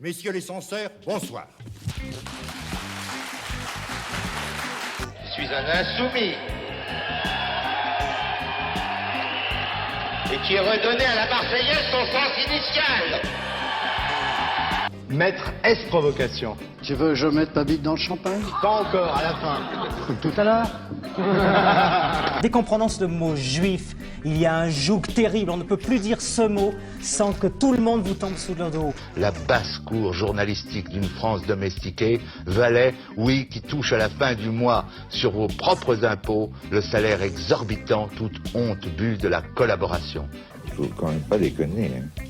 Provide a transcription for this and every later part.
Messieurs les censeurs, bonsoir. Je suis un insoumis. Et qui est redonné à la Marseillaise son sens initial. Maître, est-ce provocation? Tu veux que je mette ma bite dans le champagne? Pas encore, à la fin. Tout à l'heure. Dès qu'on prononce le mot juif, il y a un joug terrible. On ne peut plus dire ce mot sans que tout le monde vous tombe sous le dos. La basse-cour journalistique d'une France domestiquée valait, oui, qui touche à la fin du mois sur vos propres impôts le salaire exorbitant, toute honte bue de la collaboration. Il faut quand même pas déconner, hein.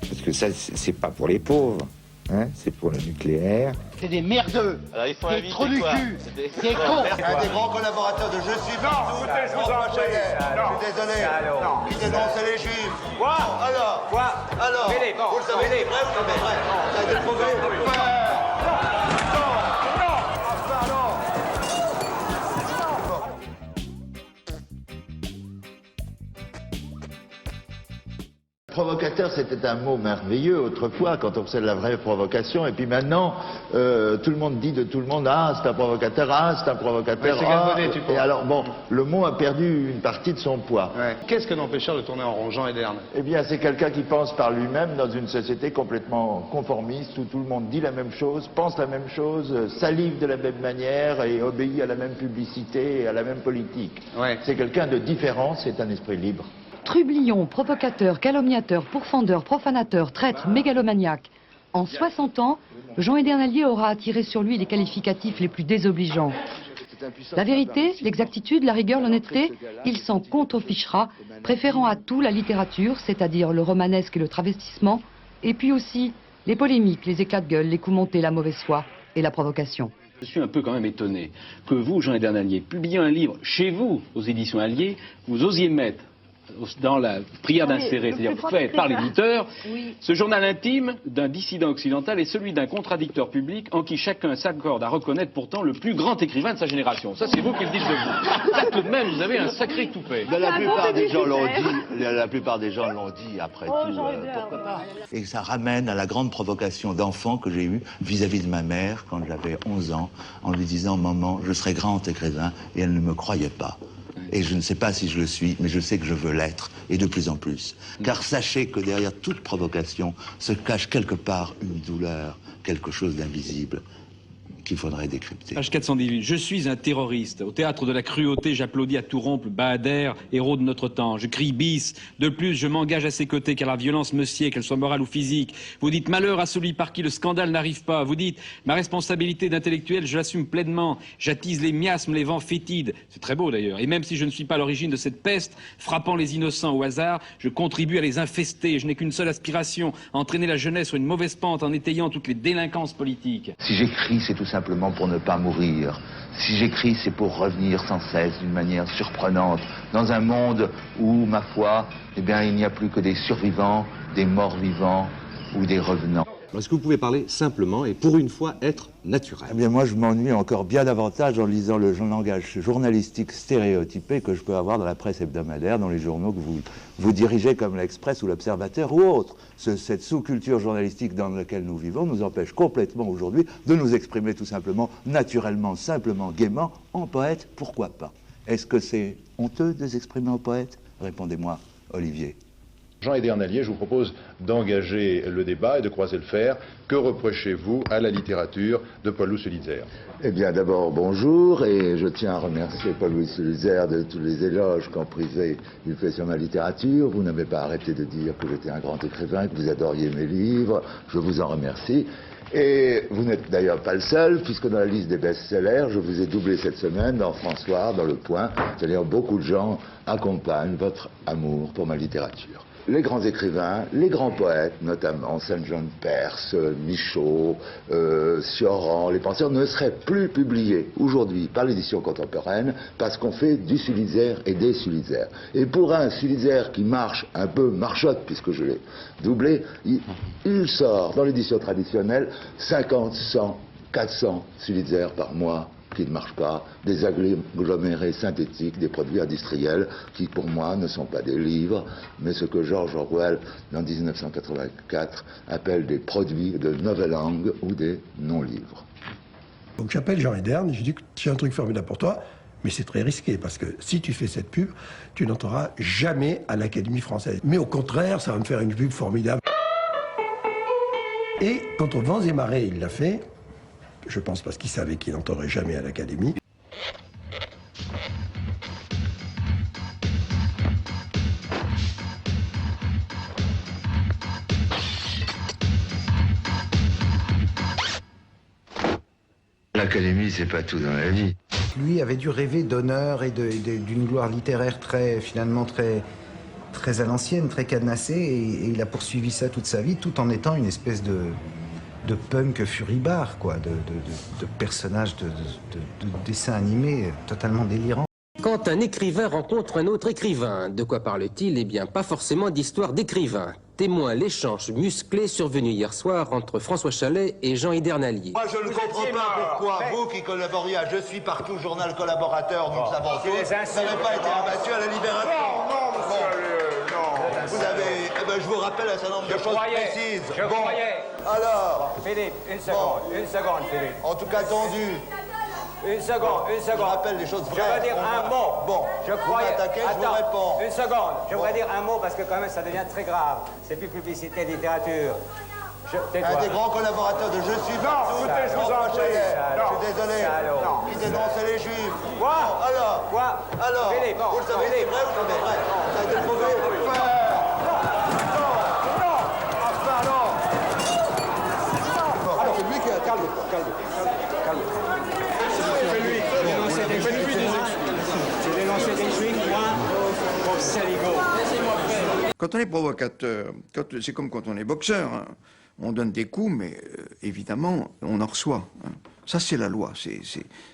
Parce que ça, c'est pas pour les pauvres, hein, c'est pour le nucléaire. C'est des merdeux. Alors il faut Des trous du cul. Des cons. Un des grands collaborateurs de Je suis partout, je suis désolé. Qui dénonçait les juifs. Quoi? Alors? Vous le savez, vrai ou pas vrai? Ça a été prouvé. Provocateur, c'était un mot merveilleux autrefois quand on faisait de la vraie provocation, et puis maintenant tout le monde dit de tout le monde, ah c'est un provocateur, ah c'est un provocateur, Ouais, c'est galvaudé, tu penses. et alors bon, le mot a perdu une partie de son poids. Ouais. Qu'est-ce que n'empêcheur de tourner en rond, Jean Ederne? Eh bien c'est quelqu'un qui pense par lui-même dans une société complètement conformiste où tout le monde dit la même chose, pense la même chose, salive de la même manière et obéit à la même publicité et à la même politique. Ouais. C'est quelqu'un de différent, c'est un esprit libre. Trublion, provocateur, calomniateur, pourfendeur, profanateur, traître, mégalomaniaque. En 60 ans, Jean Edernalier aura attiré sur lui les qualificatifs les plus désobligeants. La vérité, l'exactitude, la rigueur, l'honnêteté, il s'en contrefichera, préférant à tout la littérature, c'est-à-dire le romanesque et le travestissement, et puis aussi les polémiques, les éclats de gueule, les coups montés, la mauvaise foi et la provocation. Je suis un peu quand même étonné que vous, Jean Edernalier, publiez un livre chez vous, aux éditions Allier, vous osiez mettre dans la prière d'insérer, c'est-à-dire fait par l'éditeur, ce journal intime d'un dissident occidental est celui d'un contradicteur public en qui chacun s'accorde à reconnaître pourtant le plus grand écrivain de sa génération. Ça, c'est vous qui le dites de vous. Là, tout de même, vous avez un sacré toupet. La plupart des gens l'ont dit, la plupart des gens l'ont dit, après tout, pourquoi pas. Et ça ramène à la grande provocation d'enfant que j'ai eue vis-à-vis de ma mère quand j'avais 11 ans, en lui disant « Maman, je serai grand écrivain », et elle ne me croyait pas. Et je ne sais pas si je le suis, mais je sais que je veux l'être, et de plus en plus. Car sachez que derrière toute provocation se cache quelque part une douleur, quelque chose d'invisible qu'il faudrait décrypter. Page 418. Je suis un terroriste. Au théâtre de la cruauté, j'applaudis à tout rompre Bahader, héros de notre temps. Je crie bis. De plus, je m'engage à ses côtés car la violence me sied, qu'elle soit morale ou physique. Vous dites malheur à celui par qui le scandale n'arrive pas. Vous dites ma responsabilité d'intellectuel, je l'assume pleinement. J'attise les miasmes, les vents fétides. C'est très beau d'ailleurs. Et même si je ne suis pas à l'origine de cette peste, frappant les innocents au hasard, je contribue à les infester. Je n'ai qu'une seule aspiration, entraîner la jeunesse sur une mauvaise pente en étayant toutes les délinquances politiques. Si j'écris, c'est tout simplement pour ne pas mourir. Si j'écris, c'est pour revenir sans cesse d'une manière surprenante dans un monde où, ma foi, eh bien, il n'y a plus que des survivants, des morts vivants ou des revenants. Est-ce que vous pouvez parler simplement et pour une fois être naturel? Eh bien, moi, je m'ennuie encore bien davantage en lisant le langage journalistique stéréotypé que je peux avoir dans la presse hebdomadaire, dans les journaux que vous dirigez comme l'Express ou l'Observateur ou autre. Cette sous-culture journalistique dans laquelle nous vivons nous empêche complètement aujourd'hui de nous exprimer tout simplement, naturellement, simplement, gaiement, en poète, pourquoi pas? Est-ce que c'est honteux de s'exprimer en poète? Répondez-moi, Olivier. Jean Edernalier, je vous propose d'engager le débat et de croiser le fer. Que reprochez-vous à la littérature de Paul-Louis Sulitzer? Eh bien, d'abord, bonjour, et je tiens à remercier Paul-Louis Sulitzer de tous les éloges qu'en privé il fait sur ma littérature. Vous n'avez pas arrêté de dire que j'étais un grand écrivain, que vous adoriez mes livres. Je vous en remercie. Et vous n'êtes d'ailleurs pas le seul, puisque dans la liste des best-sellers, je vous ai doublé cette semaine dans François, dans Le Point. C'est-à-dire beaucoup de gens accompagnent votre amour pour ma littérature. Les grands écrivains, les grands poètes, notamment Saint-Jean de Perse, Michaud, Sioran, les penseurs, ne seraient plus publiés aujourd'hui par l'édition contemporaine parce qu'on fait du Sulitzer et des Sulitzer. Et pour un Sulitzer qui marche un peu marchotte, puisque je l'ai doublé, il sort dans l'édition traditionnelle 50, 100, 400 Sulitzer par mois qui ne marche pas, des agglomérés synthétiques, des produits industriels qui pour moi ne sont pas des livres, mais ce que George Orwell, en 1984, appelle des produits de nouvelle langue ou des non-livres. Donc j'appelle Jean Edern et je dis que j'ai un truc formidable pour toi, mais c'est très risqué parce que si tu fais cette pub, tu n'entreras jamais à l'Académie française. Mais au contraire, ça va me faire une pub formidable. Et contre vents et marées, il l'a fait, je pense parce qu'il savait qu'il n'entrerait jamais à l'Académie. L'Académie, c'est pas tout dans la vie. Lui avait dû rêver d'honneur et d'une gloire littéraire finalement très à l'ancienne, très cadenassée, et il a poursuivi ça toute sa vie, tout en étant une espèce de punk furibard, quoi, de personnage de dessin animé totalement délirant. Quand un écrivain rencontre un autre écrivain, de quoi parle-t-il? Eh bien, pas forcément d'histoire d'écrivain. Témoin l'échange musclé survenu hier soir entre François Chalet et Jean Hidernalier. Moi, je ne comprends pas pourquoi vous qui collaboriez à Je suis partout, journal collaborateur, nous le savons tous, n'avez pas été abattu à la Libération. Non, monsieur, non. Vous avez... Eh ben, je vous rappelle un certain nombre de choses précises. Je croyais. Alors... Philippe, une seconde, Philippe. En tout cas, tendu. Une seconde. Je rappelle les choses vraies. Je veux dire un mot. Bon, je croyais. je vous réponds. Une seconde. Je voudrais dire un mot parce que quand même ça devient très grave. C'est plus publicité, littérature. Un des grands collaborateurs de Je suis partout. Non, écoutez, je vous en prie. Je suis désolé. Qui dénonçait les Juifs. Quoi? Bon, alors. Quoi? Alors. Philippe, vous le savez, c'est vrai ou c'est vrai? Ça a été prouvé. Alors c'est lui qui a... Calme-toi. J'ai dénoncé des Juifs, moi, pour saligo. Quand on est provocateur, c'est comme quand on est boxeur, hein. On donne des coups, mais évidemment, on en reçoit. Hein. Ça, c'est la loi.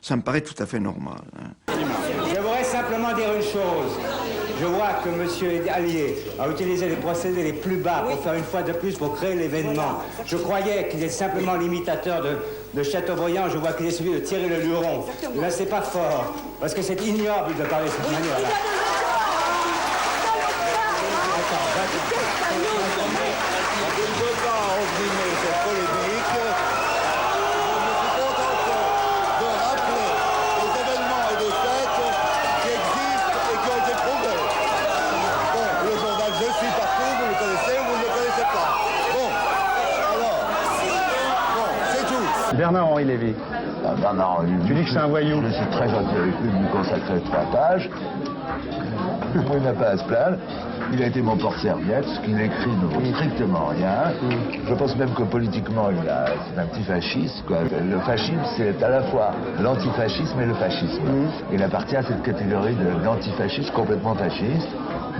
Ça me paraît tout à fait normal. Hein. Je voudrais simplement dire une chose. Je vois que M. Allier a utilisé les procédés les plus bas pour faire une fois de plus pour créer l'événement. Je croyais qu'il est simplement l'imitateur de Chateaubriand. Je vois qu'il est celui de Thierry Le Luron. Là, c'est pas fort, parce que c'est ignoble de parler de cette manière-là. Je ne veux pas envenimer cette polémique. Je me suis contenté de rappeler les événements et des faits qui existent et qui ont été prouvés. Bon, le journal Je suis partout, vous le connaissez ou vous ne le connaissez pas. Bon, alors, bon, c'est tout. Bernard-Henri Lévy. Bernard-Henri Lévy. Tu dis que c'est un voyou. Je suis très gentil avec lui, de lui consacrer 3 pages. Il n'a pas à se plaindre. Il a été mon porte-serviette, ce qu'il écrit ne vaut strictement rien. Je pense même que politiquement, c'est un petit fasciste, quoi. Le fascisme, c'est à la fois l'antifascisme et le fascisme. Il appartient à cette catégorie d'antifascisme complètement fasciste.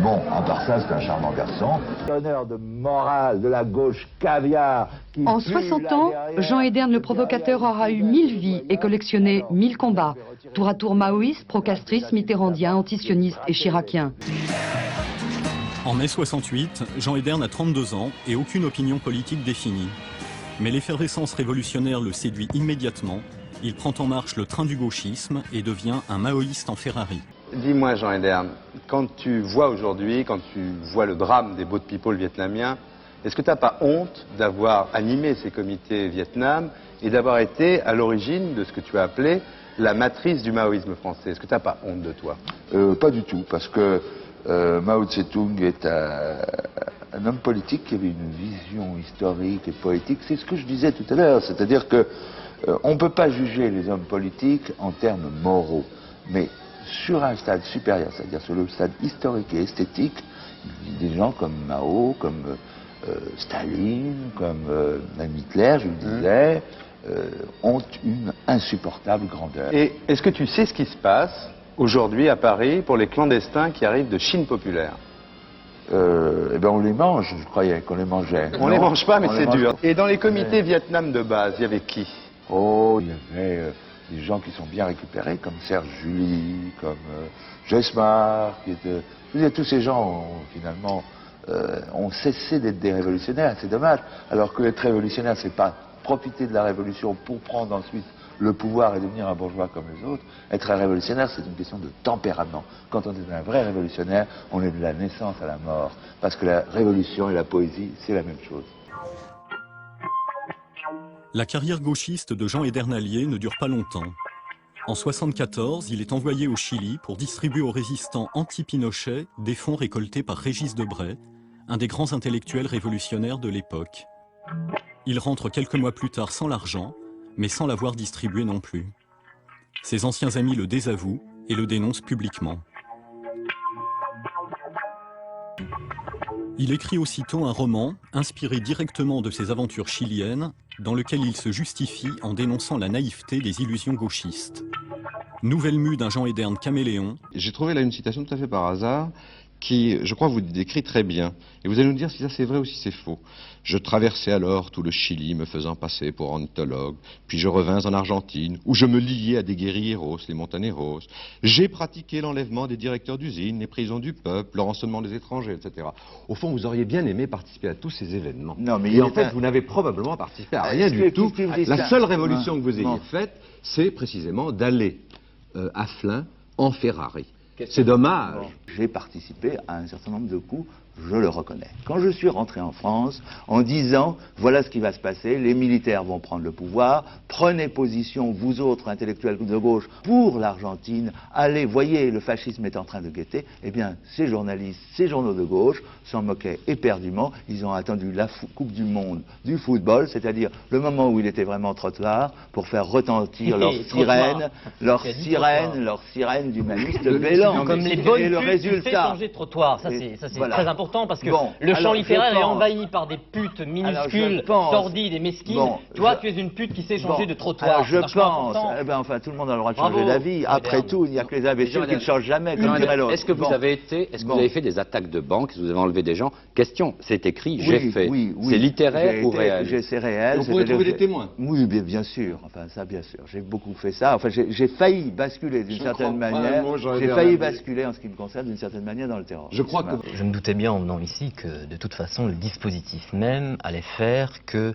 Bon, à part ça, c'est un charmant garçon. Honneur de morale de la gauche caviar. En 60 ans, Jean Edern, le provocateur, aura eu 1000 vies et collectionné 1000 combats. Tour à tour maoïste, procastriste, mitterrandien, antisioniste et chiracien. En mai 68, Jean Edern a 32 ans et aucune opinion politique définie. Mais l'effervescence révolutionnaire le séduit immédiatement. Il prend en marche le train du gauchisme et devient un maoïste en Ferrari. Dis-moi, Jean Edern, quand tu vois aujourd'hui, quand tu vois le drame des boat people vietnamiens, est-ce que tu n'as pas honte d'avoir animé ces comités Vietnam et d'avoir été à l'origine de ce que tu as appelé la matrice du maoïsme français? Est-ce que tu n'as pas honte de toi? Pas du tout, parce que Mao Tse-tung est un homme politique qui avait une vision historique et poétique. C'est ce que je disais tout à l'heure, c'est-à-dire que on ne peut pas juger les hommes politiques en termes moraux, mais sur un stade supérieur, c'est-à-dire sur le stade historique et esthétique, des gens comme Mao, comme Staline, comme même Hitler, je le disais, ont une insupportable grandeur. Et est-ce que tu sais ce qui se passe aujourd'hui à Paris pour les clandestins qui arrivent de Chine populaire? Eh bien on les mange, je croyais qu'on les mangeait. On ne les mange pas, mais c'est dur. Et dans les comités Vietnam de base, il y avait qui? Oh, il y avait des gens qui sont bien récupérés, comme Serge Julie, comme Jesmar, qui était... Je veux dire, tous ces gens, finalement, ont cessé d'être des révolutionnaires, c'est dommage. Alors que être révolutionnaire, c'est pas profiter de la révolution pour prendre ensuite le pouvoir et devenir un bourgeois comme les autres. Être un révolutionnaire, c'est une question de tempérament. Quand on est un vrai révolutionnaire, on est de la naissance à la mort. Parce que la révolution et la poésie, c'est la même chose. La carrière gauchiste de Jean Edernalier ne dure pas longtemps. En 1974, il est envoyé au Chili pour distribuer aux résistants anti-Pinochet des fonds récoltés par Régis Debray, un des grands intellectuels révolutionnaires de l'époque. Il rentre quelques mois plus tard sans l'argent, mais sans l'avoir distribué non plus. Ses anciens amis le désavouent et le dénoncent publiquement. Il écrit aussitôt un roman, inspiré directement de ses aventures chiliennes, dans lequel il se justifie en dénonçant la naïveté des illusions gauchistes. Nouvelle mue d'un Jean Ederne caméléon. J'ai trouvé là une citation tout à fait par hasard, qui, je crois, vous décrit très bien. Et vous allez nous dire si ça c'est vrai ou si c'est faux. Je traversais alors tout le Chili, me faisant passer pour ornithologue, puis je revins en Argentine, où je me liais à des guérilleros, les montaneros. J'ai pratiqué l'enlèvement des directeurs d'usines, les prisons du peuple, le rançonnement des étrangers, etc. Au fond, vous auriez bien aimé participer à tous ces événements. Non, mais et en fait, vous n'avez probablement participé à rien du tout. La seule révolution que vous ayez faite, c'est précisément d'aller à Flins en Ferrari. C'est dommage. J'ai participé à un certain nombre de coups, je le reconnais. Quand je suis rentré en France, en disant, voilà ce qui va se passer, les militaires vont prendre le pouvoir, prenez position, vous autres intellectuels de gauche, pour l'Argentine, allez, voyez, le fascisme est en train de guetter, eh bien, ces journalistes, ces journaux de gauche s'en moquaient éperdument, ils ont attendu la Coupe du Monde du football, c'est-à-dire le moment où il était vraiment trop tard, pour faire retentir leurs sirènes d'humanistes bêlants. Comme les bonnes et le putes qui fait changer de trottoir, ça c'est voilà. très important parce que Bon, le champ alors, littéraire je est pense- envahi par des putes minuscules, sordides et mesquines. Bon, Toi, tu es une pute qui sait changer de trottoir. Alors, je C'est vachement pense, important. eh ben, enfin, tout le monde a le droit de Bravo, changer d'avis. Après Jean tout, il n'y a que les imbéciles qui ne changent jamais, comme dirait l'autre. Est-ce que vous Bon. avez été, est-ce que vous avez fait des attaques de banque, est-ce que vous avez enlevé des gens? Question, c'est écrit, Oui, j'ai fait. oui, oui. C'est littéraire J'ai ou été- réel? C'est réel. Vous pouvez c'est-à-dire trouver que- des témoins. Oui, bien sûr. Enfin, ça, bien sûr. J'ai beaucoup fait ça. Enfin, j'ai failli basculer d'une certaine crois pas un manière. mot, j'aurais J'ai dit failli rien. basculer, en ce qui me concerne, d'une certaine manière, dans le terrorisme. Je crois que... Je me doutais bien en venant ici que de toute façon le dispositif même allait faire que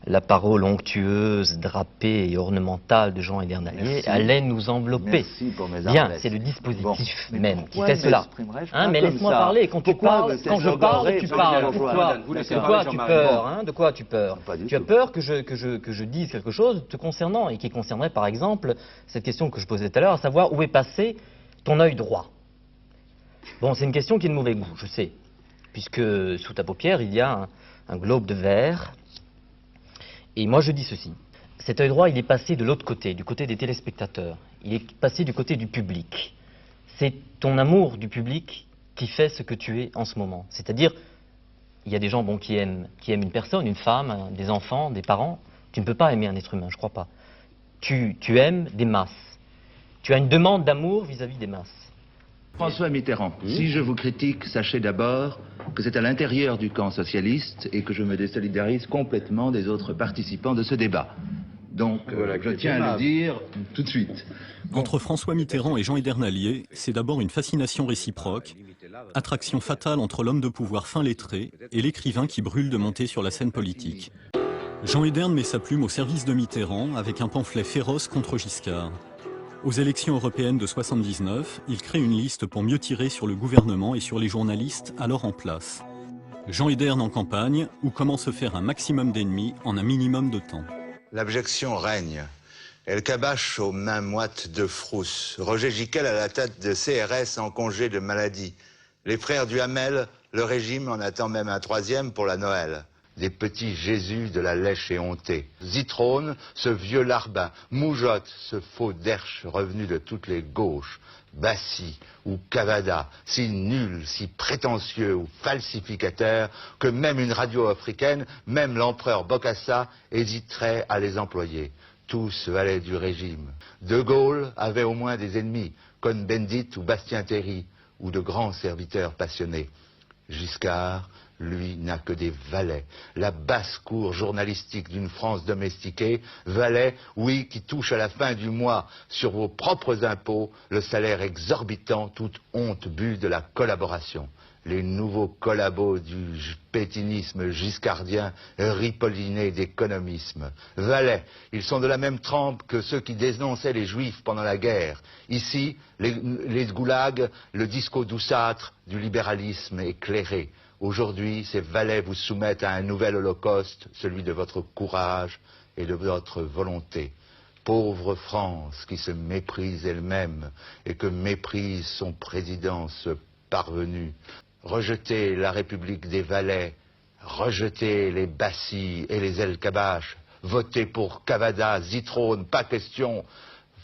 la parole onctueuse, drapée et ornementale de Jean Edernalier Merci. allait nous envelopper. Merci pour mes Bien, arabesques. c'est le dispositif Bon, mais même qui pourquoi fait cela. m'exprimerais-je Hein, pas mais comme laisse-moi ça? parler. Quand tu Pourquoi parles, me quand je parle, tu parles. Pourquoi De quoi tu peur, hein? De quoi tu peur? Tu as peur que je dise quelque chose te concernant et qui concernerait par exemple cette question que je posais tout à l'heure, à savoir où est passé ton œil droit. Bon, c'est une question qui est de mauvais goût, je sais, puisque sous ta paupière il y a un globe de verre. Et moi je dis ceci, cet œil droit il est passé de l'autre côté, du côté des téléspectateurs, il est passé du côté du public. C'est ton amour du public qui fait ce que tu es en ce moment. C'est-à-dire, il y a des gens qui aiment une personne, une femme, des enfants, des parents. Tu ne peux pas aimer un être humain, je crois pas. Tu aimes des masses. Tu as une demande d'amour vis-à-vis des masses. François Mitterrand, si je vous critique, sachez d'abord que c'est à l'intérieur du camp socialiste et que je me désolidarise complètement des autres participants de ce débat. Donc, je tiens à le dire tout de suite. Entre François Mitterrand et Jean Edernalier, c'est d'abord une fascination réciproque, attraction fatale entre l'homme de pouvoir fin lettré et l'écrivain qui brûle de monter sur la scène politique. Jean Ederne met sa plume au service de Mitterrand avec un pamphlet féroce contre Giscard. Aux élections européennes de 1979, il crée une liste pour mieux tirer sur le gouvernement et sur les journalistes alors en place. Jean Ederne en campagne, ou comment se faire un maximum d'ennemis en un minimum de temps. L'abjection règne. Elle cabache aux mains moites de Frousse. Roger Giquel à la tête de CRS en congé de maladie. Les frères Duhamel, le régime en attend même un troisième pour la Noël. Des petits Jésus de la lèche éhontée. Zitrone, ce vieux larbin. Moujotte, ce faux derche revenu de toutes les gauches. Bassi ou Cavada, si nul, si prétentieux ou falsificateur que même une radio africaine, même l'empereur Bokassa hésiterait à les employer. Tous valaient du régime. De Gaulle avait au moins des ennemis, Cohn-Bendit ou Bastien Terry, ou de grands serviteurs passionnés. Giscard, lui, n'a que des valets. La basse-cour journalistique d'une France domestiquée, valets, oui, qui touchent à la fin du mois, sur vos propres impôts, le salaire exorbitant, toute honte bue de la collaboration. les nouveaux collabos du pétinisme giscardien ripolliné d'économisme. Valais, ils sont de la même trempe que ceux qui dénonçaient les juifs pendant la guerre. Ici, les goulags, le disco douceâtre du libéralisme éclairé. Aujourd'hui, ces valets vous soumettent à un nouvel holocauste, celui de votre courage et de votre volonté. Pauvre France qui se méprise elle-même et que méprise son président, ce parvenu. Rejetez la République des valets, rejetez les Bassi et les El-Kabash, votez pour Cavada, Zitrone, pas question.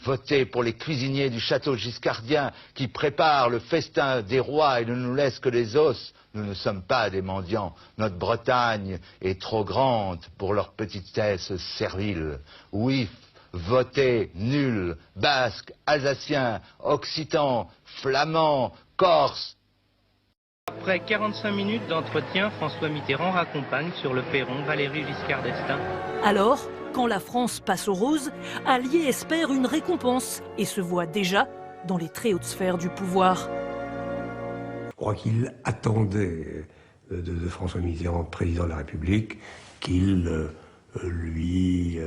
Votez pour les cuisiniers du château giscardien qui préparent le festin des rois et ne nous laissent que les os. Nous ne sommes pas des mendiants. Notre Bretagne est trop grande pour leur petitesse servile. Oui, votez nul, basque, alsacien, occitan, flamand, corse. Après 45 minutes d'entretien, François Mitterrand raccompagne sur le perron Valéry Giscard d'Estaing. Alors, quand la France passe au rose, Allier espère une récompense et se voit déjà dans les très hautes sphères du pouvoir. Je crois qu'il attendait de François Mitterrand, président de la République, qu'il lui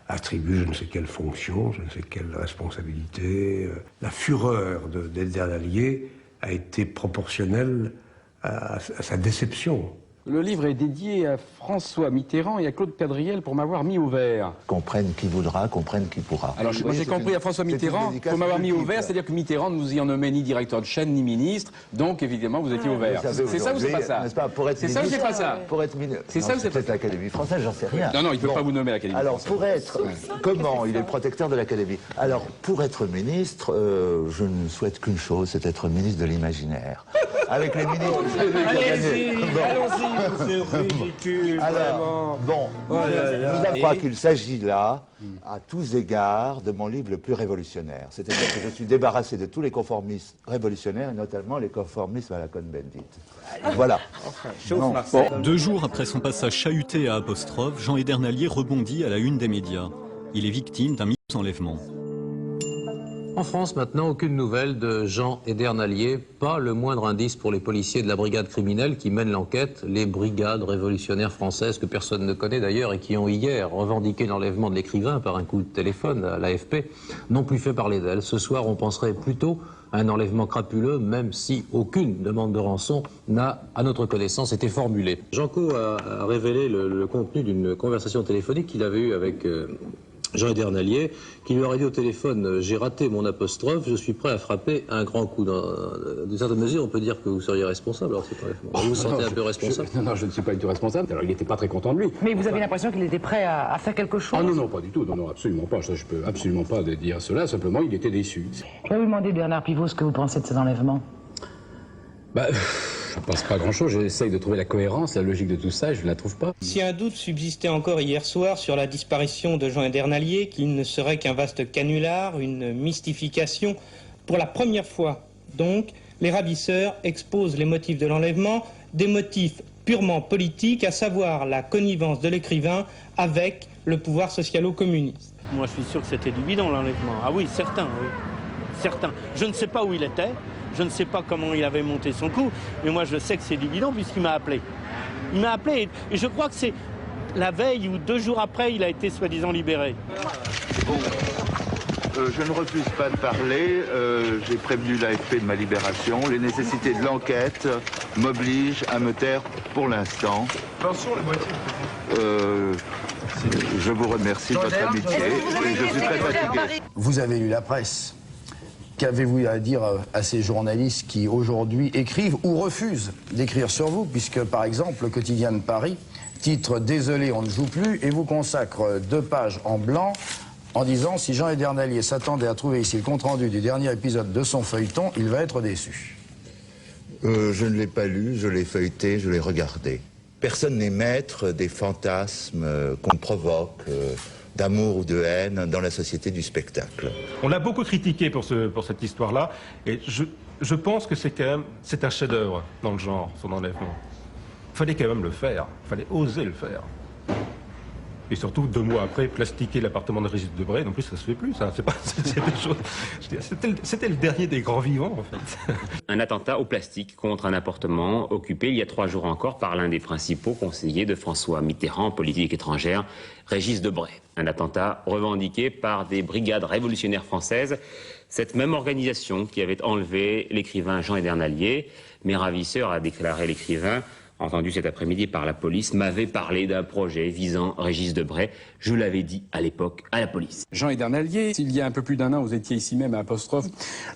attribue je ne sais quelle fonction, je ne sais quelle responsabilité. La fureur d'Edern Allier a été proportionnelle à sa déception. Le livre est dédié à François Mitterrand et à Claude Cadriel pour m'avoir mis au vert. Comprenne qui voudra, comprenne qui pourra. Alors moi j'ai compris à François Mitterrand pour m'avoir mis au vert, c'est-à-dire que Mitterrand ne vous y en nommait ni directeur de chaîne ni ministre, donc évidemment vous étiez au vert. C'est ça ou c'est pas ça? C'est ça ou c'est pas ça? Pour être ministre. C'est ça ou c'est pas ça? L'Académie française, j'en sais rien. Non, non, il ne peut pas vous nommer à l'Académie Alors française. pour être, comment? Il est le protecteur de l'Académie. Alors pour être ministre, je ne souhaite qu'une chose, c'est être ministre de l'imaginaire. Avec les ministres. Allons-y, c'est ridicule. Alors, bon, je crois qu'il s'agit là, à tous égards, de mon livre le plus révolutionnaire. C'est-à-dire que je suis débarrassé de tous les conformistes révolutionnaires, et notamment les conformistes à la Cohn-Bendit. Voilà. Bon. 2 jours après son passage chahuté à Apostrophe, Jean Edern-Allier rebondit à la une des médias. Il est victime d'un enlèvement. En France, maintenant, aucune nouvelle de Jean Edern-Allier, pas le moindre indice pour les policiers de la brigade criminelle qui mènent l'enquête, les brigades révolutionnaires françaises que personne ne connaît d'ailleurs et qui ont hier revendiqué l'enlèvement de l'écrivain par un coup de téléphone à l'AFP, n'ont plus fait parler d'elle. Ce soir, on penserait plutôt à un enlèvement crapuleux, même si aucune demande de rançon n'a, à notre connaissance, été formulée. Janco a révélé le contenu d'une conversation téléphonique qu'il avait eue avec Jean Edern-Allier, qui lui aurait dit au téléphone « J'ai raté mon apostrophe, je suis prêt à frapper un grand coup ». De certaines mesures, on peut dire que vous seriez responsable alors cet enlèvement. Vous vous sentez un peu responsable? Non, je ne suis pas du tout responsable. Alors il n'était pas très content de lui. Mais vous avez l'impression qu'il était prêt à faire quelque chose? Ah non, non, pas du tout. Non, non, absolument pas. Je peux absolument pas dire cela. Simplement, il était déçu. Je vais vous demander, Bernard Pivot, ce que vous pensez de ces enlèvements. Bah, je ne pense pas grand-chose. J'essaye de trouver la cohérence, la logique de tout ça, et je ne la trouve pas. Si un doute subsistait encore hier soir sur la disparition de Jean Edern-Allier, qu'il ne serait qu'un vaste canular, une mystification, pour la première fois, donc, les ravisseurs exposent les motifs de l'enlèvement, des motifs purement politiques, à savoir la connivence de l'écrivain avec le pouvoir socialo-communiste. Moi, je suis sûr que c'était du bidon, l'enlèvement. Ah oui, certain, oui. Certain. Je ne sais pas où il était. Je ne sais pas comment il avait monté son coup, mais moi je sais que c'est du bidon puisqu'il m'a appelé. Il m'a appelé et je crois que c'est la veille ou 2 jours après, il a été soi-disant libéré. Bon, je ne refuse pas de parler. J'ai prévenu l'AFP de ma libération. Les nécessités de l'enquête m'obligent à me taire pour l'instant. Je vous remercie de votre amitié et je suis très fatigué. Vous avez lu la presse. Qu'avez-vous à dire à ces journalistes qui aujourd'hui écrivent ou refusent d'écrire sur vous, puisque par exemple le quotidien de Paris titre « Désolé, on ne joue plus » et vous consacre 2 pages en blanc en disant « Si Jean Edern-Allier s'attendait à trouver ici le compte-rendu du dernier épisode de son feuilleton, il va être déçu ». Je ne l'ai pas lu, je l'ai feuilleté, je l'ai regardé. Personne n'est maître des fantasmes qu'on provoque, d'amour ou de haine dans la société du spectacle. On l'a beaucoup critiqué pour cette histoire-là, et je pense que c'est un chef-d'œuvre dans le genre, son enlèvement. Il fallait quand même le faire, il fallait oser le faire. Et surtout, 2 mois après, plastiquer l'appartement de Régis Debray, non plus, ça se fait plus, ça. C'est pas, c'est des choses. C'était le dernier des grands vivants, en fait. Un attentat au plastique contre un appartement occupé il y a 3 jours encore par l'un des principaux conseillers de François Mitterrand en politique étrangère, Régis Debray. Un attentat revendiqué par des brigades révolutionnaires françaises, cette même organisation qui avait enlevé l'écrivain Jean Edernalier. Mes ravisseurs, a déclaré l'écrivain, entendu cet après-midi par la police, m'avait parlé d'un projet visant Régis Debray. Je l'avais dit à l'époque à la police. Jean Edernalier, il y a un peu plus d'1 an, vous étiez ici même à Apostrophe.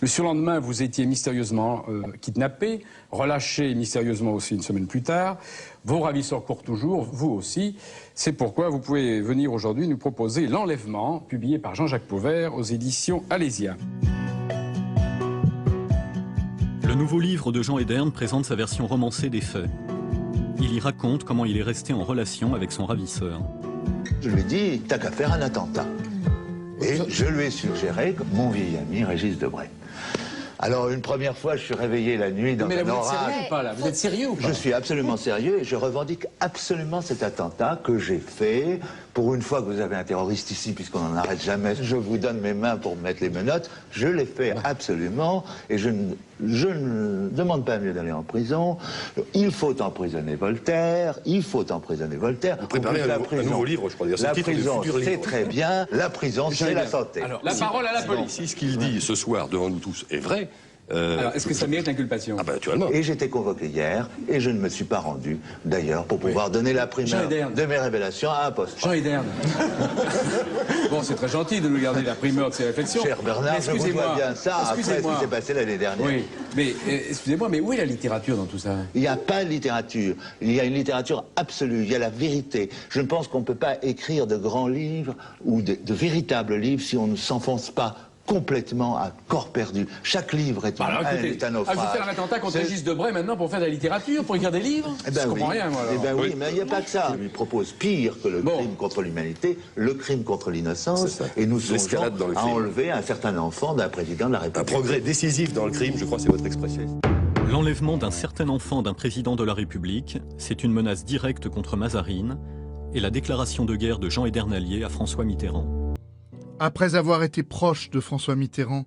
Le surlendemain, vous étiez mystérieusement kidnappé, relâché mystérieusement aussi une semaine plus tard. Vos ravisseurs courent toujours, vous aussi. C'est pourquoi vous pouvez venir aujourd'hui nous proposer L'Enlèvement, publié par Jean-Jacques Pauvert aux éditions Alésia. Le nouveau livre de Jean Edern présente sa version romancée des faits. Il y raconte comment il est resté en relation avec son ravisseur. Je lui ai dit, t'as qu'à faire un attentat. Et je lui ai suggéré mon vieil ami Régis Debray. Alors, une première fois, je suis réveillé la nuit dans un orage. Mais là, vous êtes sérieux ou pas, là? Vous êtes sérieux ou pas? Je suis absolument sérieux et je revendique absolument cet attentat que j'ai fait. Pour une fois que vous avez un terroriste ici, puisqu'on n'en arrête jamais, je vous donne mes mains pour mettre les menottes. Je l'ai fait absolument et je ne demande pas mieux d'aller en prison. Il faut emprisonner Voltaire, il faut emprisonner Voltaire. Vous préparez un nouveau livre, je crois. La prison, c'est très bien. La prison, c'est la santé. Alors, la parole à la police. Si ce qu'il dit ce soir devant nous tous est vrai... Alors, est-ce que ça mérite inculpation? Ah ben, naturellement. Et j'étais convoqué hier, et je ne me suis pas rendu, d'ailleurs, pour pouvoir donner la primeur de mes révélations à un poste. Jean Edern. Bon, c'est très gentil de nous garder la primeur de ses réflexions. Cher Bernard, je vous vois bien ça après ce qui s'est passé l'année dernière. Oui, mais excusez-moi, mais où est la littérature dans tout ça? Il n'y a pas de littérature. Il y a une littérature absolue. Il y a la vérité. Je ne pense qu'on ne peut pas écrire de grands livres ou de véritables livres si on ne s'enfonce pas complètement à corps perdu. Chaque livre est un naufrage. Ah, vous faites un attentat contre Régis Debray maintenant pour faire de la littérature, pour écrire des livres? Eh ben je comprends rien, moi, alors. Eh ben oui, mais il n'y a pas que ça. Il propose pire que le crime contre l'humanité, le crime contre l'innocence, et nous songeons à enlever un certain enfant d'un président de la République. Un progrès décisif dans le crime, je crois, c'est votre expression. L'enlèvement d'un certain enfant d'un président de la République, c'est une menace directe contre Mazarine et la déclaration de guerre de Jean Edernalier à François Mitterrand. Après avoir été proche de François Mitterrand,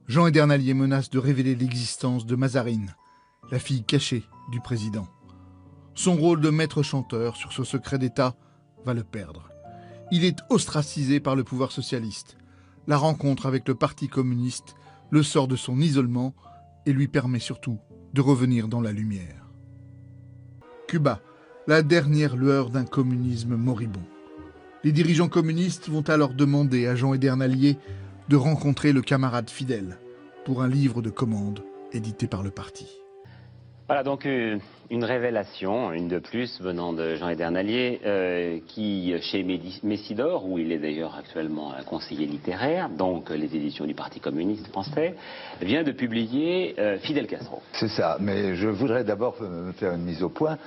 Jean Edernalier menace de révéler l'existence de Mazarine, la fille cachée du président. Son rôle de maître chanteur sur ce secret d'État va le perdre. Il est ostracisé par le pouvoir socialiste. La rencontre avec le Parti communiste le sort de son isolement et lui permet surtout de revenir dans la lumière. Cuba, la dernière lueur d'un communisme moribond. Les dirigeants communistes vont alors demander à Jean Edernalier de rencontrer le camarade fidèle pour un livre de commande édité par le parti. Voilà donc une révélation, une de plus venant de Jean Edernalier, qui chez Messidor, où il est d'ailleurs actuellement conseiller littéraire, donc les éditions du Parti communiste français, vient de publier Fidel Castro. C'est ça, mais je voudrais d'abord faire une mise au point.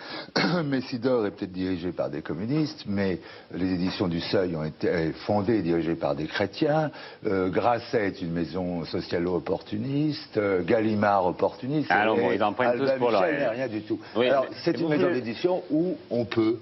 Messidor est peut-être dirigé par des communistes, mais les éditions du Seuil ont été fondées et dirigées par des chrétiens. Grasset est une maison socialo-opportuniste, Gallimard opportuniste. Alors bon, ils en prennent tous pour leur... rien du tout. Oui, alors, c'est une maison d'édition où on peut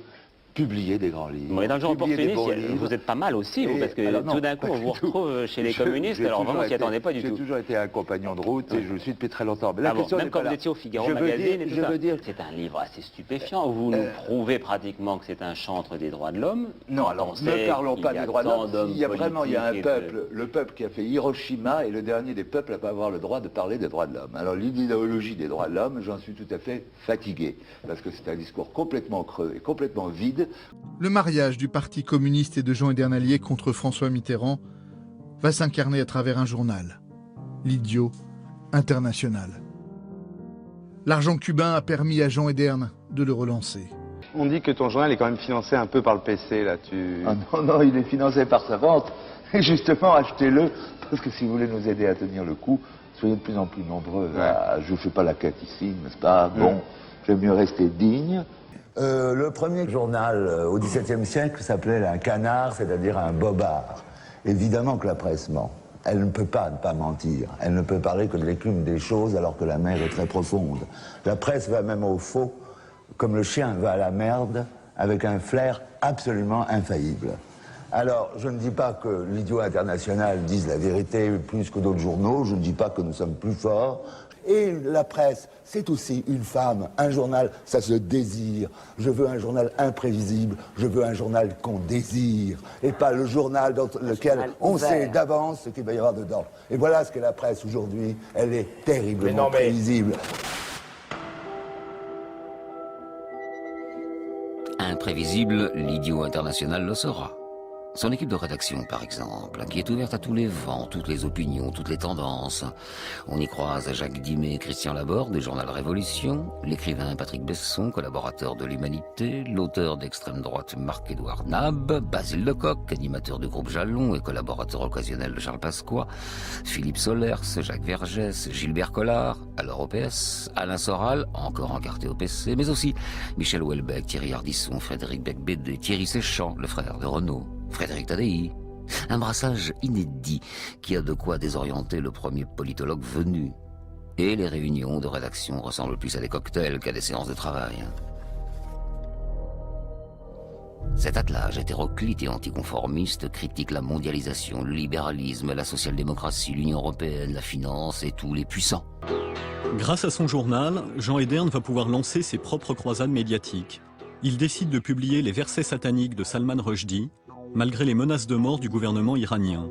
publier des grands livres. Oui, dans le genre opportuniste, vous êtes pas mal aussi, vous, parce que alors, tout d'un coup, on vous retrouve chez les communistes, alors vraiment, on s'y attendait pas du tout. J'ai toujours été un compagnon de route et je le suis depuis très longtemps. Mais la question même quand vous étiez au Figaro Magazine et tout ça, c'est un livre assez stupéfiant, où vous nous prouvez pratiquement que c'est un chantre des droits de l'homme. Non, alors ne parlons pas des droits de l'homme. Il y a un peuple, le peuple qui a fait Hiroshima est le dernier des peuples à ne pas avoir le droit de parler des droits de l'homme. Alors l'idéologie des droits de l'homme, j'en suis tout à fait fatigué, parce que c'est un discours complètement creux et complètement vide. Le mariage du Parti communiste et de Jean Edernalier contre François Mitterrand va s'incarner à travers un journal, l'Idiot international. L'argent cubain a permis à Jean Edern de le relancer. On dit que ton journal est quand même financé un peu par le PC, là, Ah non, il est financé par sa vente. Et justement, achetez-le, parce que si vous voulez nous aider à tenir le coup, soyez de plus en plus nombreux. Je ne fais pas la quête ici, n'est-ce pas? Bon, j'aime mieux rester digne. Le premier journal au XVIIe siècle s'appelait un canard, c'est-à-dire un bobard. Évidemment que la presse ment. Elle ne peut pas ne pas mentir. Elle ne peut parler que de l'écume des choses alors que la mer est très profonde. La presse va même au faux, comme le chien va à la merde, avec un flair absolument infaillible. Alors, je ne dis pas que l'Idiot International dise la vérité plus que d'autres journaux, je ne dis pas que nous sommes plus forts. Et la presse, c'est aussi une femme, un journal, ça se désire. Je veux un journal imprévisible, je veux un journal qu'on désire, et pas le journal dans lequel on sait d'avance ce qu'il va y avoir dedans. Et voilà ce qu'est la presse aujourd'hui, elle est terriblement prévisible. Imprévisible, l'Idiot International le sera. Son équipe de rédaction, par exemple, qui est ouverte à tous les vents, toutes les opinions, toutes les tendances. On y croise Jacques Dimet et Christian Laborde du journal Révolution, l'écrivain Patrick Besson, collaborateur de l'Humanité, l'auteur d'extrême droite Marc-Édouard Nab, Basile Lecoq, animateur du groupe Jalon et collaborateur occasionnel de Charles Pasqua, Philippe Solers, Jacques Vergès, Gilbert Collard, alors au PS, Alain Soral, encore encarté au PC, mais aussi Michel Houellebecq, Thierry Ardisson, Frédéric Becbédé, Thierry Séchant, le frère de Renaud, Frédéric Tadei. Un brassage inédit qui a de quoi désorienter le premier politologue venu. Et les réunions de rédaction ressemblent plus à des cocktails qu'à des séances de travail. Cet attelage hétéroclite et anticonformiste critique la mondialisation, le libéralisme, la social-démocratie, l'Union européenne, la finance et tous les puissants. Grâce à son journal, Jean Edern va pouvoir lancer ses propres croisades médiatiques. Il décide de publier les versets sataniques de Salman Rushdie, malgré les menaces de mort du gouvernement iranien.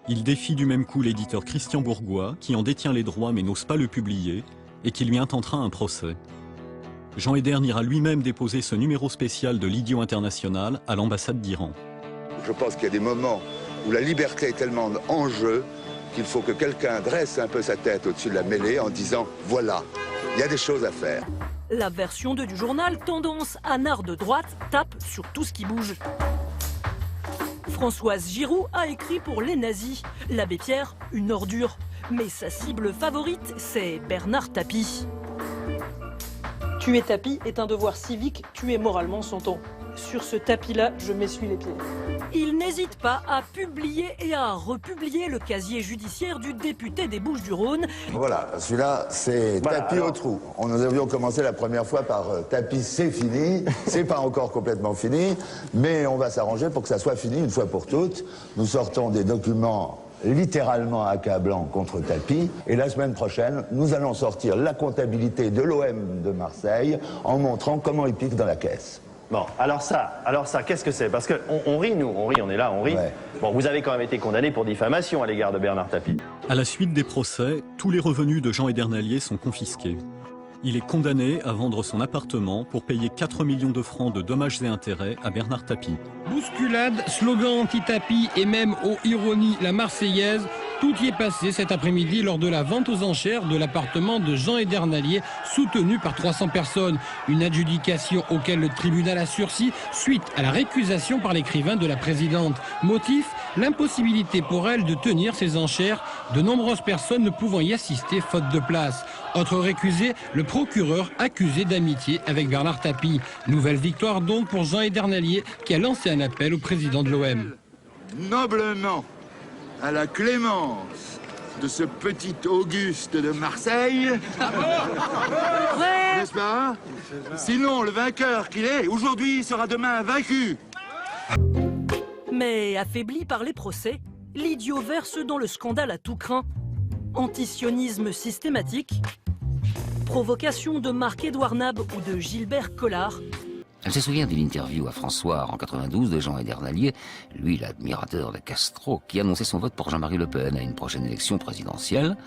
Il défie du même coup l'éditeur Christian Bourgois, qui en détient les droits mais n'ose pas le publier, et qui lui intentera un procès. Jean Edern ira lui-même déposer ce numéro spécial de l'Idiot International à l'ambassade d'Iran. Je pense qu'il y a des moments où la liberté est tellement en jeu qu'il faut que quelqu'un dresse un peu sa tête au-dessus de la mêlée en disant « voilà, il y a des choses à faire ». La version 2 du journal, tendance anard de droite, tape sur tout ce qui bouge. Françoise Giroud a écrit pour les nazis. L'abbé Pierre, une ordure. Mais sa cible favorite, c'est Bernard Tapie. Tuer Tapie est un devoir civique, tuer moralement son temps. Sur ce tapis-là, je m'essuie les pieds. Il n'hésite pas à publier et à republier le casier judiciaire du député des Bouches-du-Rhône. Voilà, celui-là, c'est Tapie au trou. Nous avions commencé la première fois par Tapie, c'est fini. C'est pas encore complètement fini, mais on va s'arranger pour que ça soit fini une fois pour toutes. Nous sortons des documents littéralement accablants contre Tapie. Et la semaine prochaine, nous allons sortir la comptabilité de l'OM de Marseille en montrant comment il pique dans la caisse. Bon, alors ça, qu'est-ce que c'est? Parce qu'on rit, nous, on est là, on rit. Ouais. Bon, vous avez quand même été condamné pour diffamation à l'égard de Bernard Tapie. À la suite des procès, tous les revenus de Jean Edernalier sont confisqués. Il est condamné à vendre son appartement pour payer 4 millions de francs de dommages et intérêts à Bernard Tapie. Bousculade, slogan anti-Tapie et même aux ironies la Marseillaise, tout y est passé cet après-midi lors de la vente aux enchères de l'appartement de Jean Edernalier, soutenu par 300 personnes. Une adjudication auquel le tribunal a sursis suite à la récusation par l'écrivain de la présidente. Motif, l'impossibilité pour elle de tenir ses enchères, de nombreuses personnes ne pouvant y assister faute de place. Autre récusé, le procureur accusé d'amitié avec Bernard Tapie. Nouvelle victoire donc pour Jean Edernalier qui a lancé un appel au président de l'OM. Noblement à la clémence de ce petit Auguste de Marseille, n'est-ce pas? Sinon, le vainqueur qu'il est, aujourd'hui sera demain vaincu. Mais affaibli par les procès, l'idiot verse dans le scandale à tout crin. Antisionisme systématique, provocation de Marc-Édouard Nab ou de Gilbert Collard. Elle se souvient d'une interview à François en 92 de Jean Edernalier, lui l'admirateur de Castro, qui annonçait son vote pour Jean-Marie Le Pen à une prochaine élection présidentielle,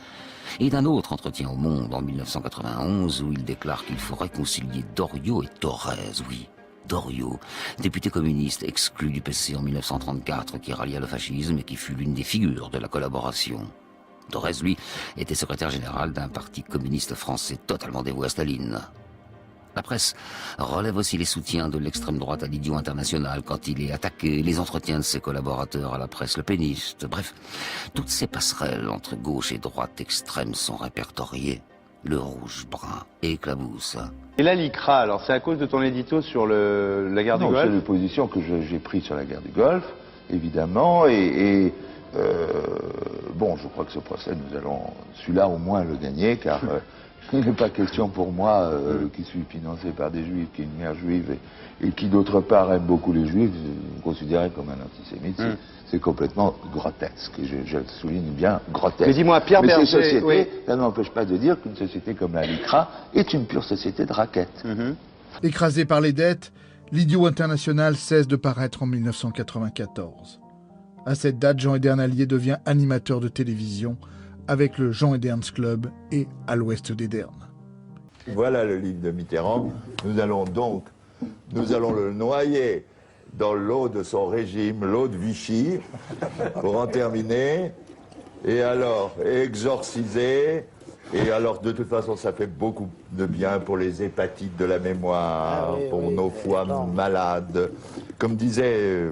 et d'un autre entretien au Monde en 1991 où il déclare qu'il faut réconcilier Doriot et Thorez, oui. Doriot, député communiste exclu du PC en 1934, qui rallia le fascisme et qui fut l'une des figures de la collaboration. Thorez, lui, était secrétaire général d'un parti communiste français totalement dévoué à Staline. La presse relève aussi les soutiens de l'extrême droite à l'Idiot International quand il est attaqué, les entretiens de ses collaborateurs à la presse Le Péniste. Bref, toutes ces passerelles entre gauche et droite extrême sont répertoriées. Le rouge-brun éclabousse. Et la LICRA, alors c'est à cause de ton édito sur la guerre du Golfe? C'est une position que j'ai prise sur la guerre du Golfe, évidemment, bon, je crois que ce procès, celui-là au moins le gagner, car Il n'est pas question pour moi, qui suis financé par des juifs, qui est une mère juive et qui d'autre part aime beaucoup les juifs, me considérer comme un antisémite, c'est complètement grotesque. Je le souligne bien, grotesque. Mais dis-moi, Pierre Berger, ces sociétés, ça n'empêche pas de dire qu'une société comme la LICRA est une pure société de raquettes. Écrasé par les dettes, l'Idiot International cesse de paraître en 1994. À cette date, Jean Edernalier devient animateur de télévision avec le Jean Ederns Club et À l'Ouest d'Ederne. Voilà le livre de Mitterrand. Nous allons le noyer dans l'eau de son régime, l'eau de Vichy, pour en terminer. Et alors, exorciser. Et alors, de toute façon, ça fait beaucoup de bien pour les hépatites de la mémoire, pour nos foies malades. Comme disait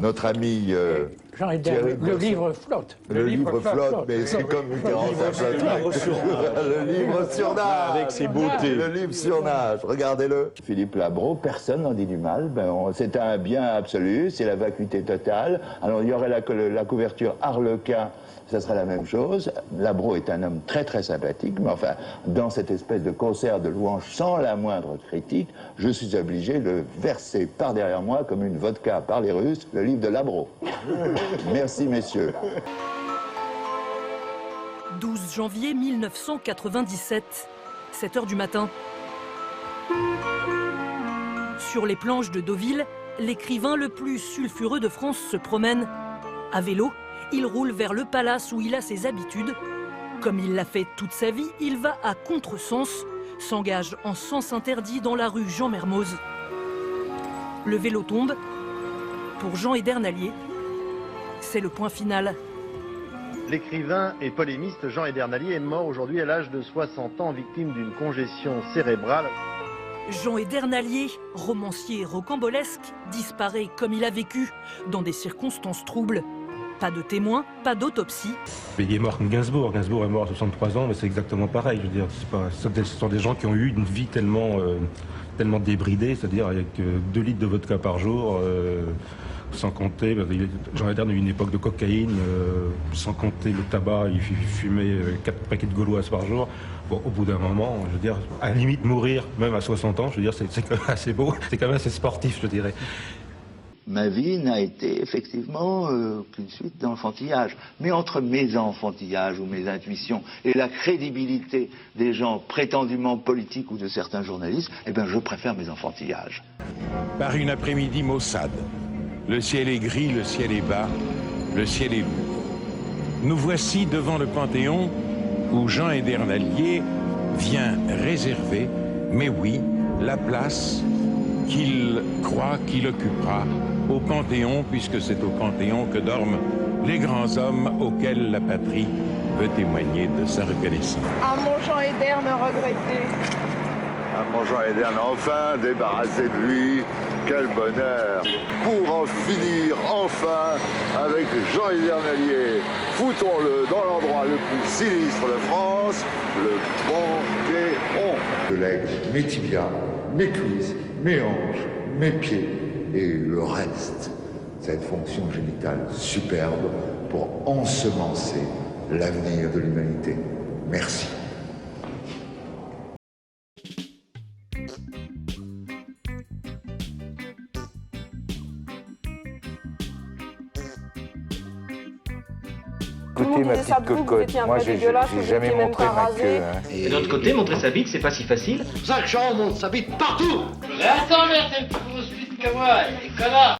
notre ami Jean Ederne, le livre flotte. Le livre flotte, mais c'est comme Mitterrand, ça flotte. Le livre surnage. Avec ses beautés. Le livre surnage, regardez-le. Philippe Labro, personne n'en dit du mal. C'est un bien absolu, c'est la vacuité totale. Alors il y aurait la couverture Harlequin, ça serait la même chose. Labro est un homme très très sympathique, mais enfin, dans cette espèce de concert de louanges sans la moindre critique, je suis obligé de verser par derrière moi, comme une vodka par les Russes, le livre de Labro. Merci messieurs. 12 janvier 1997, 7h du matin. Sur les planches de Deauville, l'écrivain le plus sulfureux de France se promène. À vélo, il roule vers le palace où il a ses habitudes. Comme il l'a fait toute sa vie, il va à contresens, s'engage en sens interdit dans la rue Jean Mermoz. Le vélo tombe. Pour Jean Edernalier, c'est le point final. L'écrivain et polémiste Jean Edernalier est mort aujourd'hui à l'âge de 60 ans, victime d'une congestion cérébrale. Jean Edernalier, romancier rocambolesque, disparaît comme il a vécu, dans des circonstances troubles. Pas de témoins, pas d'autopsie. Il est mort comme Gainsbourg. Gainsbourg est mort à 63 ans, mais c'est exactement pareil. Je veux dire, ce sont des gens qui ont eu une vie tellement débridée, c'est-à-dire avec 2 litres de vodka par jour, sans compter. Jean Ederne a eu une époque de cocaïne, sans compter le tabac, il fumait 4 paquets de gauloises par jour. Bon, au bout d'un moment, je veux dire, à la limite mourir, même à 60 ans, je veux dire, c'est quand même assez beau, c'est quand même assez sportif, je dirais. Ma vie n'a été effectivement qu'une suite d'enfantillage. Mais entre mes enfantillages ou mes intuitions et la crédibilité des gens prétendument politiques ou de certains journalistes, eh bien je préfère mes enfantillages. Par une après-midi maussade, le ciel est gris, le ciel est bas, le ciel est bleu. Nous voici devant le Panthéon où Jean Edernalier vient réserver, mais oui, la place qu'il croit qu'il occupera au Panthéon, puisque c'est au Panthéon que dorment les grands hommes auxquels la patrie veut témoigner de sa reconnaissance. À mon Jean Ederne regretté. À mon Jean Ederne enfin débarrassé de lui, quel bonheur. Pour en finir enfin avec Jean Edernalier, foutons-le dans l'endroit le plus sinistre de France, le Panthéon. Je lègue mes tibias, mes cuisses, mes hanches, mes pieds et le reste, cette fonction génitale superbe pour ensemencer l'avenir de l'humanité. Merci. Écoutez ma petite cocotte, moi j'ai jamais montré ma queue. Et de l'autre côté, montrer sa bite, c'est pas si facile. Jacques Jean montre sa bite partout. Mais attends, merde, t'es plus grosse bite que moi, les connards.